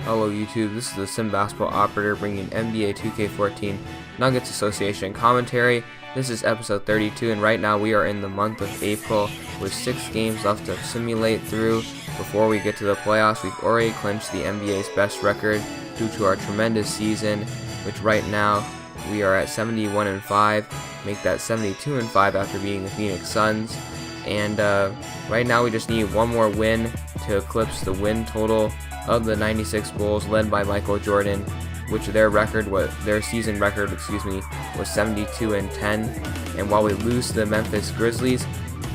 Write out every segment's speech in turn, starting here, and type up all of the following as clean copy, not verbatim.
Hello YouTube, this is the Sim Basketball Operator bringing NBA 2K14 Nuggets Association commentary. This is episode 32, and right now we are in the month of April with 6 games left to simulate through before we get to the playoffs. We've already clinched the NBA's best record due to our tremendous season, which right now we are at 71-5, make that 72-5 after beating the Phoenix Suns. And right now we just need one more win to eclipse the win total of the 96 Bulls led by Michael Jordan, which their season record was 72-10. And while we lose to the Memphis Grizzlies,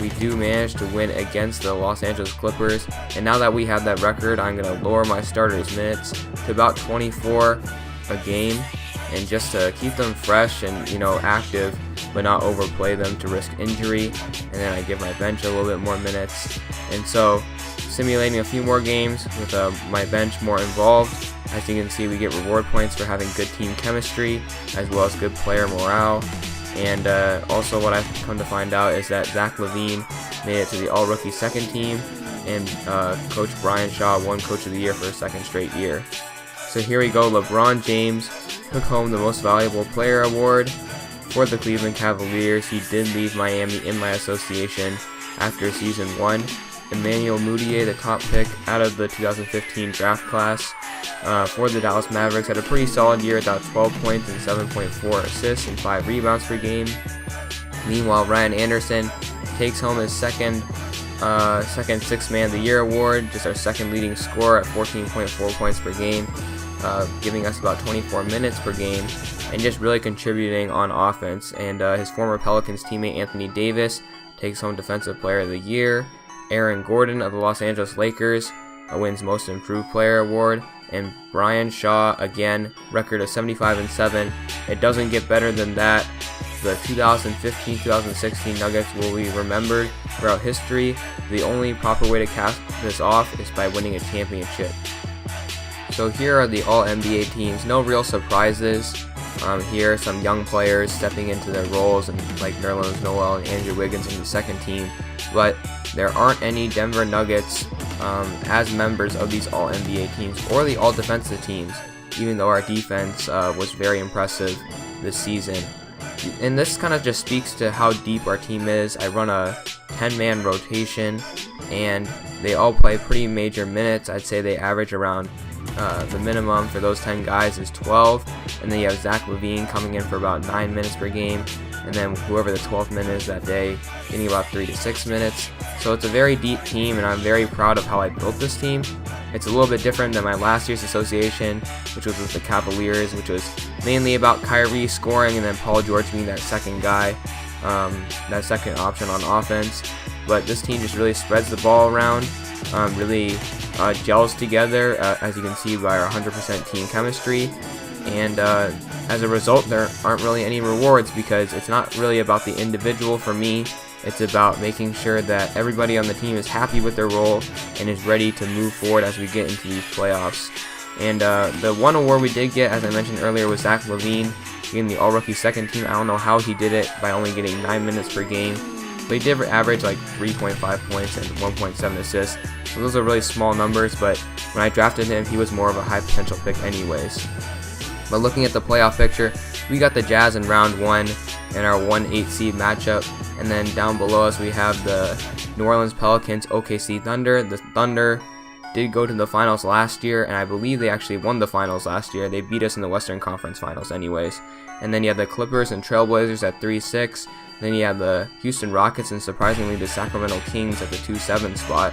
we do manage to win against the Los Angeles Clippers. And now that we have that record, I'm going to lower my starters' minutes to about 24 a game, and just to keep them fresh and active, but not overplay them to risk injury. And then I give my bench a little bit more minutes. And so simulating a few more games with my bench more involved. As you can see, we get reward points for having good team chemistry as well as good player morale. And also what I've come to find out is that Zach LaVine made it to the all-rookie second team, and Coach Brian Shaw won Coach of the Year for a second straight year. So here we go. LeBron James took home the Most Valuable Player award for the Cleveland Cavaliers. He did leave Miami in my association after season 1. Emmanuel Mudiay, the top pick out of the 2015 draft class for the Dallas Mavericks, had a pretty solid year without 12 points and 7.4 assists and 5 rebounds per game. Meanwhile, Ryan Anderson takes home his second Sixth Man of the Year award, just our second leading scorer at 14.4 points per game, giving us about 24 minutes per game, and just really contributing on offense. And his former Pelicans teammate Anthony Davis takes home Defensive Player of the Year. Aaron Gordon of the Los Angeles Lakers wins Most Improved Player award, and Brian Shaw, again, record of 75-7. It doesn't get better than that. The 2015-2016 Nuggets will be remembered throughout history. The only proper way to cast this off is by winning a championship. So here are the All-NBA teams. No real surprises. Here are some young players stepping into their roles, and like Nerlens Noel and Andrew Wiggins in the second team. But there aren't any Denver Nuggets as members of these All-NBA teams or the All-Defensive teams, even though our defense was very impressive this season. And this kind of just speaks to how deep our team is. I run a 10-man rotation, and they all play pretty major minutes. I'd say they average around the minimum for those 10 guys is 12, and then you have Zach LaVine coming in for about 9 minutes per game, and then whoever the 12th minute is that day getting about 3 to 6 minutes. So it's a very deep team, and I'm very proud of how I built this team. It's a little bit different than my last year's association, which was with the Cavaliers, which was mainly about Kyrie scoring and then Paul George being that second guy, that second option on offense. But this team just really spreads the ball around, really gels together, as you can see by our 100% team chemistry. And as a result, there aren't really any rewards, because it's not really about the individual for me. It's about making sure that everybody on the team is happy with their role and is ready to move forward as we get into these playoffs. And the one award we did get, as I mentioned earlier, was Zach LaVine getting the all-rookie second team. I don't know how he did it by only getting 9 minutes per game, but he did average like 3.5 points and 1.7 assists. So those are really small numbers, but when I drafted him, he was more of a high potential pick anyways. But looking at the playoff picture, we got the Jazz in round 1 in our 1-8 seed matchup. And then down below us, we have the New Orleans Pelicans, OKC Thunder. The Thunder did go to the finals last year, and I believe they actually won the finals last year. They beat us in the Western Conference Finals anyways. And then you have the Clippers and Trailblazers at 3-6. Then you have the Houston Rockets and surprisingly the Sacramento Kings at the 2-7 spot.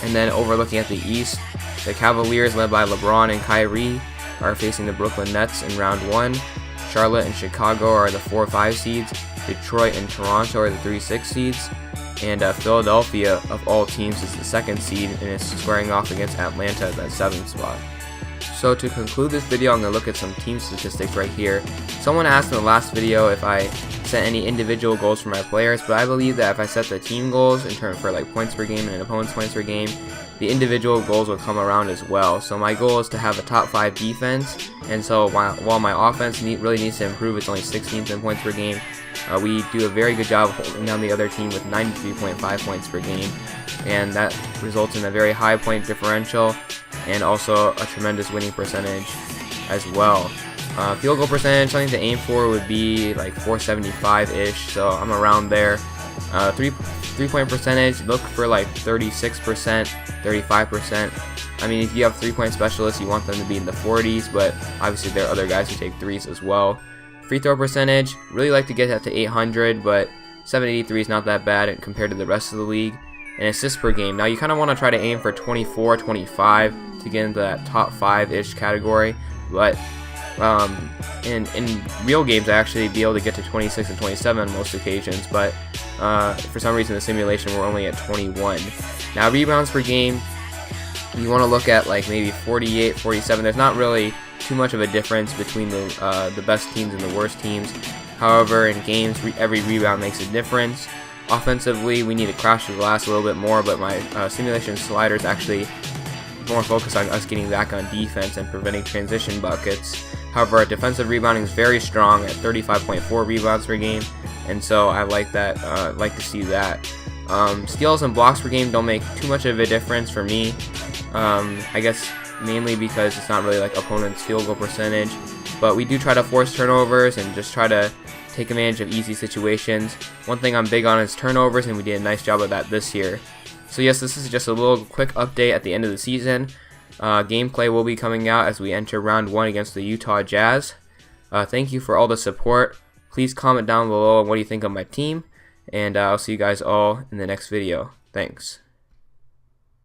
And then overlooking at the East, the Cavaliers led by LeBron and Kyrie are facing the Brooklyn Nets in round 1. Charlotte and Chicago are the 4-5 seeds. Detroit and Toronto are the 3-6 seeds. And Philadelphia, of all teams, is the 2nd seed and is squaring off against Atlanta at that 7th spot. So to conclude this video, I'm going to look at some team statistics right here. Someone asked in the last video if I set any individual goals for my players, but I believe that if I set the team goals in terms for like points per game and an opponent's points per game, the individual goals will come around as well. So my goal is to have a top 5 defense, and so while my offense really needs to improve, it's only 16th in points per game. We do a very good job holding down the other team with 93.5 points per game, and that results in a very high point differential. and also a tremendous winning percentage as well. Field goal percentage, something to aim for would be like 475-ish, so I'm around there. Three-point percentage, look for like 36%, 35%. I mean, if you have 3-point specialists, you want them to be in the 40s, but obviously there are other guys who take threes as well. Free throw percentage, really like to get that to 800, but 783 is not that bad compared to the rest of the league. And assists per game, now you kind of want to try to aim for 24, 25 to get into that top 5-ish category, but in real games I actually be able to get to 26 and 27 on most occasions, but for some reason the simulation we're only at 21. Now rebounds per game, you want to look at like maybe 48, 47. There's not really too much of a difference between the best teams and the worst teams. However, in games every rebound makes a difference. Offensively, we need to crash the glass a little bit more, but my simulation slider is actually more focused on us getting back on defense and preventing transition buckets. However, our defensive rebounding is very strong at 35.4 rebounds per game, and so I like that. Like to see that. Steals and blocks per game don't make too much of a difference for me. I guess mainly because it's not really like opponent's field goal percentage, but we do try to force turnovers and just try to take advantage of easy situations. One thing I'm big on is turnovers, and we did a nice job of that this year. So yes, this is just a little quick update at the end of the season. Gameplay will be coming out as we enter round 1 against the Utah Jazz. Thank you for all the support. Please comment down below on what you think of my team, and I'll see you guys all in the next video. Thanks.